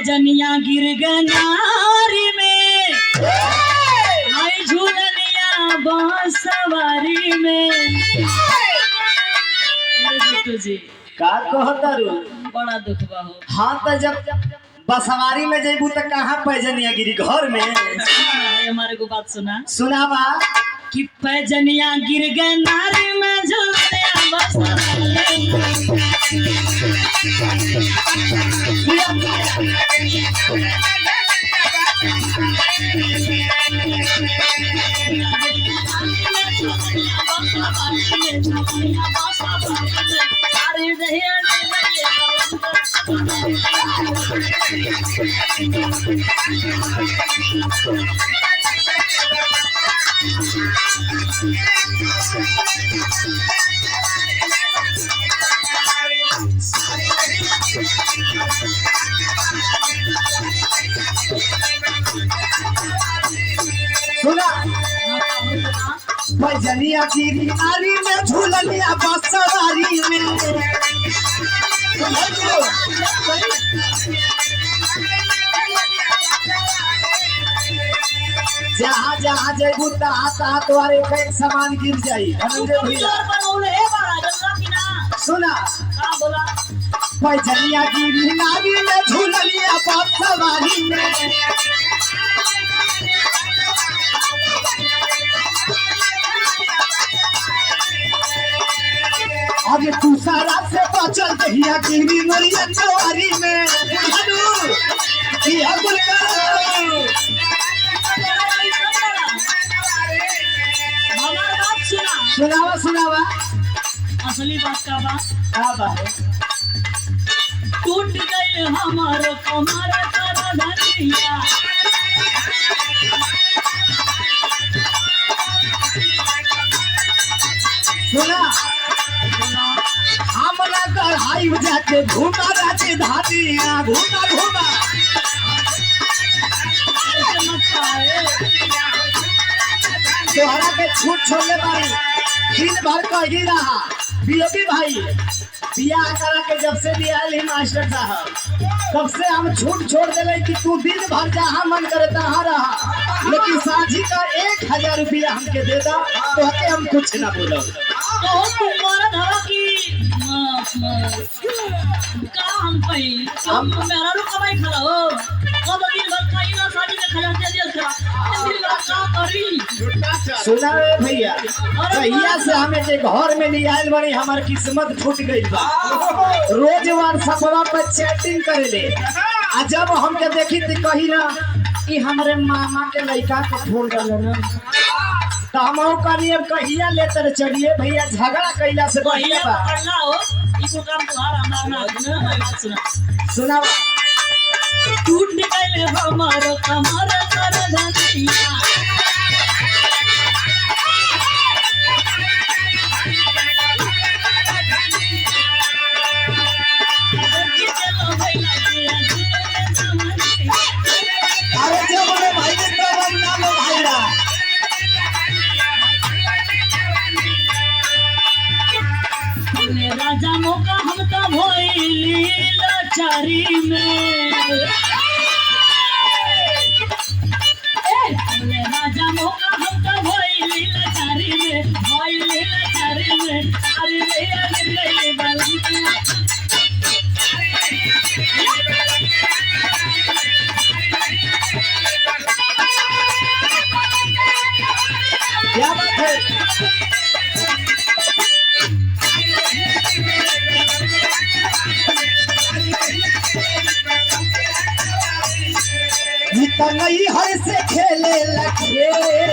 पैजनिया गिर गनारी में, आई झूलनिया बांसवारी में। तुझे का कहतारू बड़ा दुख बा हो। हाँ तो जब बसवारी में जेबू तो कहाँ पैजनिया गिरी घर में। हमारे को बात सुना सुनावा कि पैजनिया गिर गए नारी में झूलनिया बांसवारी सुना पैजनिया गिरी नारी में झूलनिया बसवारी में। जहाँ जहाँ जेबू तहाँ तुम्हारे एक सामान गिर जाई। सुना पैजनिया गिरी नारी में झूलनिया बसवारी में। अरे तू सारा से बचल दहिया गिरी मरिया नवारी में। सुनावा सुनावा असली बात का बा टूट गई हमारो कमर कर धनिया। सुना हम नगर हाई जाके घूमा राजे धानिया घूमा घूमा। तोहरा के छूट छोड़ले बारी दिन भर कही रहा बीओबी भाई बियाह करा के जब से दिया मास्टर साहब तब से हम छूट छोड़ दिले कि तू दिन भर जहाँ मन करे तहाँ रहा, लेकिन साझी का 1000 रुपया हमके दे दा तो हम कुछ ना बोलो। तो तुम्हारा धरा की का हम कहीं हम मेरा लोग कमाई खड़ा हो कब दिन भर खाई ना शादी में खड़ा दे दिया खड़ा दिन भर का करी। सुना रे भैया भैया से हमें जे घर में ले आयल बड़ी हमार किस्मत फूट गई बा। रोज व्हाट्सएप पर चैटिंग करे ले आ जब हमके देखी तो कही ना कि हमारे मामा के लड़का को फोन डालो ना तो हम करिए कहिया लेकर चलिए भैया झगड़ा कैला से बढ़िया बा। करना हो इको काम तुम्हारा हमारा ना सुना सुना टूट गए हमारो कमर कर धनिया। अरे जो बोले भाई ने तो बंदा लो भाईरा राजा मौका हम तो भोइली लाचारी में। राजा मौका हम तो भोइली लाचारी में भोइली लाचारी में। अरे भैया गिर बालू क्या बात है। नहीं हर से खेले लखे